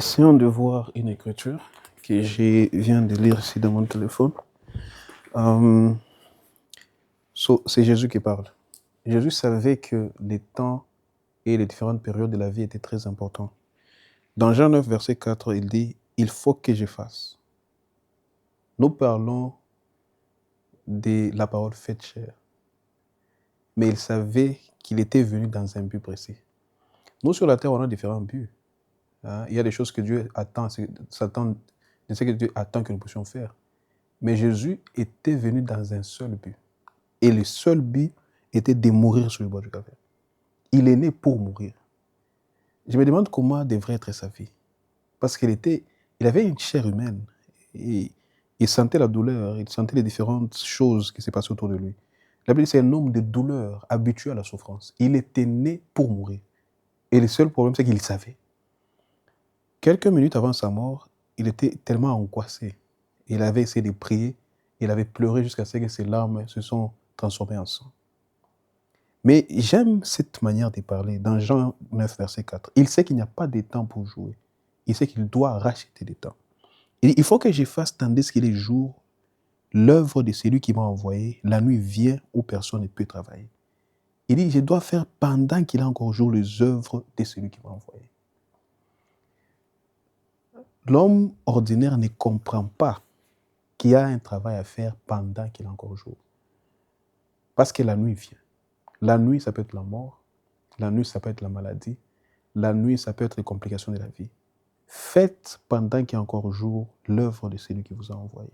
Essayons de voir une écriture que je viens de lire ici dans mon téléphone. C'est Jésus qui parle. Jésus savait que les temps et les différentes périodes de la vie étaient très importants. Dans Jean 9, verset 4, il dit « Il faut que je fasse ». Nous parlons de la parole faite chair. Mais il savait qu'il était venu dans un but précis. Nous, sur la terre, on a différents buts. Il y a des choses que Dieu attend, de ce que Dieu attend que nous puissions faire. Mais Jésus était venu dans un seul but. Et le seul but était de mourir sur le bois du Calvaire. Il est né pour mourir. Je me demande comment devrait être sa vie. Parce qu'il avait une chair humaine. Et il sentait la douleur, il sentait les différentes choses qui se passaient autour de lui. La Bible dit c'est un homme de douleur, habitué à la souffrance. Il était né pour mourir. Et le seul problème, c'est qu'il le savait. Quelques minutes avant sa mort, il était tellement angoissé. Il avait essayé de prier, il avait pleuré jusqu'à ce que ses larmes se sont transformées en sang. Mais j'aime cette manière de parler dans Jean 9, verset 4. Il sait qu'il n'y a pas de temps pour jouer. Il sait qu'il doit racheter des temps. Il faut que je fasse tandis qu'il est jour, l'œuvre de celui qui m'a envoyé, la nuit vient où personne ne peut travailler. Il dit, je dois faire pendant qu'il est encore jour les œuvres de celui qui m'a envoyé. L'homme ordinaire ne comprend pas qu'il y a un travail à faire pendant qu'il est encore jour. Parce que la nuit vient. La nuit, ça peut être la mort. La nuit, ça peut être la maladie. La nuit, ça peut être les complications de la vie. Faites pendant qu'il y a encore jour l'œuvre de celui qui vous a envoyé.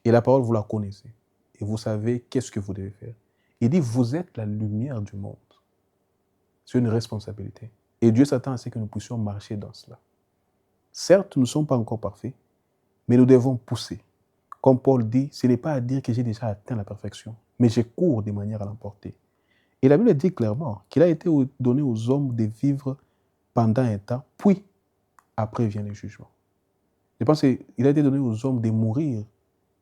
Et la parole, vous la connaissez. Et vous savez qu'est-ce que vous devez faire. Il dit, vous êtes la lumière du monde. C'est une responsabilité. Et Dieu s'attend à ce que nous puissions marcher dans cela. Certes, nous ne sommes pas encore parfaits, mais nous devons pousser. Comme Paul dit, ce n'est pas à dire que j'ai déjà atteint la perfection, mais je cours de manière à l'emporter. Et la Bible dit clairement qu'il a été donné aux hommes de vivre pendant un temps, puis après vient le jugement. Je pense qu'il a été donné aux hommes de mourir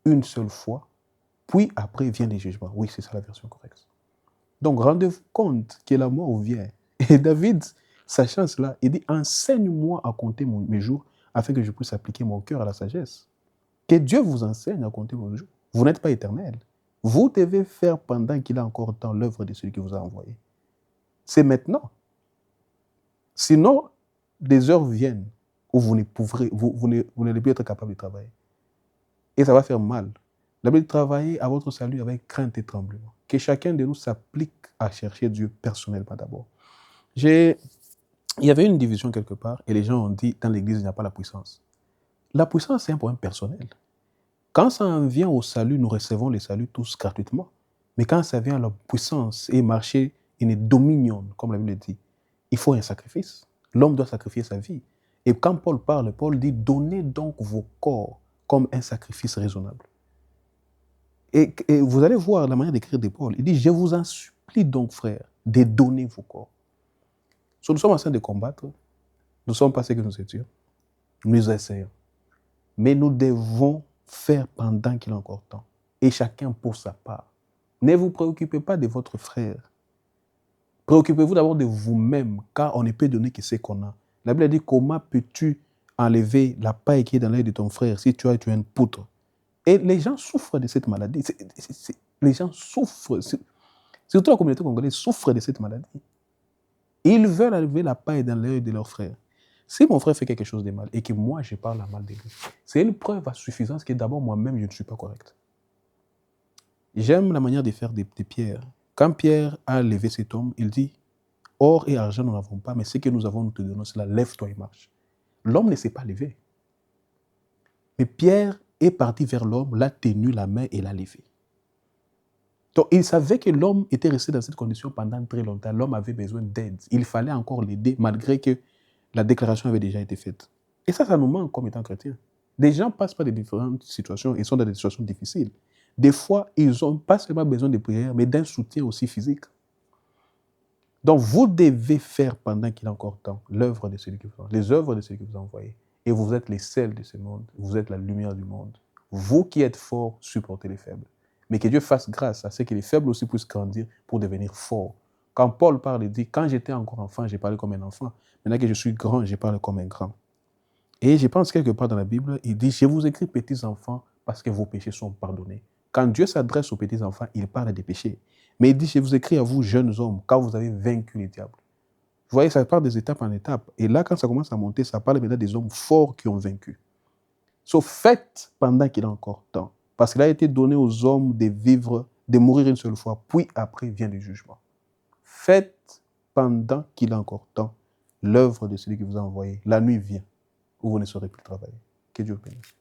une seule fois, puis après vient le jugement. Oui, c'est ça la version correcte. Donc rendez-vous compte que la mort vient. Et David, sachant cela, il dit, enseigne-moi à compter mes jours afin que je puisse appliquer mon cœur à la sagesse. Que Dieu vous enseigne à compter vos jours. Vous n'êtes pas éternel. Vous devez faire pendant qu'il a encore temps l'œuvre de celui qui vous a envoyé. C'est maintenant. Sinon, des heures viennent où vous n'allez plus être capable de travailler. Et ça va faire mal. La Bible dit travailler à votre salut avec crainte et tremblement. Que chacun de nous s'applique à chercher Dieu personnellement d'abord. Il y avait une division quelque part et les gens ont dit dans l'église il n'y a pas la puissance. La puissance, c'est un problème personnel. Quand ça en vient au salut, nous recevons le salut tous gratuitement. Mais quand ça vient à la puissance et marcher in dominion, comme la Bible dit, il faut un sacrifice. L'homme doit sacrifier sa vie. Et quand Paul parle, Paul dit, donnez donc vos corps comme un sacrifice raisonnable. Et vous allez voir la manière d'écrire de Paul. Il dit, je vous en supplie donc, frères, de donner vos corps. So, nous sommes en train de combattre. Nous ne sommes pas ce que nous étions. Nous essayons. Mais nous devons faire pendant qu'il a encore temps. Et chacun pour sa part. Ne vous préoccupez pas de votre frère. Préoccupez-vous d'abord de vous-même, car on ne peut donner que ce qu'on a. La Bible dit, comment peux-tu enlever la paille qui est dans l'œil de ton frère si tu as une poutre? Et les gens souffrent de cette maladie. Les gens souffrent, surtout la communauté congolaise souffre de cette maladie. Ils veulent enlever la paille dans l'œil de leur frère. Si mon frère fait quelque chose de mal et que moi je parle mal de lui, c'est une preuve à suffisance que d'abord moi-même je ne suis pas correct. J'aime la manière de faire de Pierre. Quand Pierre a levé cet homme, il dit, or et argent nous n'avons pas, mais ce que nous avons nous te donnons, c'est la lève-toi et marche. L'homme ne s'est pas levé. Mais Pierre est parti vers l'homme, l'a tenu la main et l'a levé. Donc il savait que l'homme était resté dans cette condition pendant très longtemps. L'homme avait besoin d'aide. Il fallait encore l'aider malgré que la déclaration avait déjà été faite. Et ça nous manque comme étant chrétiens. Des gens passent par des différentes situations et sont dans des situations difficiles. Des fois, ils n'ont pas seulement besoin de prière, mais d'un soutien aussi physique. Donc, vous devez faire pendant qu'il a encore temps l'œuvre de celui qui vous a envoyé, les œuvres de celui qui vous a envoyé. Et vous êtes les sels de ce monde. Vous êtes la lumière du monde. Vous qui êtes forts, supportez les faibles. Mais que Dieu fasse grâce à ce que les faibles aussi puissent grandir pour devenir forts. Quand Paul parle, il dit, quand j'étais encore enfant, j'ai parlé comme un enfant. Maintenant que je suis grand, je parle comme un grand. Et je pense quelque part dans la Bible, il dit, je vous écris petits enfants parce que vos péchés sont pardonnés. Quand Dieu s'adresse aux petits enfants, il parle des péchés. Mais il dit, je vous écris à vous, jeunes hommes, car vous avez vaincu les diables. Vous voyez, ça part des étapes en étapes. Et là, quand ça commence à monter, ça parle maintenant des hommes forts qui ont vaincu. Sauf faites pendant qu'il a encore temps. Parce qu'il a été donné aux hommes de vivre, de mourir une seule fois, puis après vient le jugement. Faites pendant qu'il a encore temps l'œuvre de celui qui vous a envoyé. La nuit vient, où vous ne saurez plus travailler. Que Dieu vous bénisse.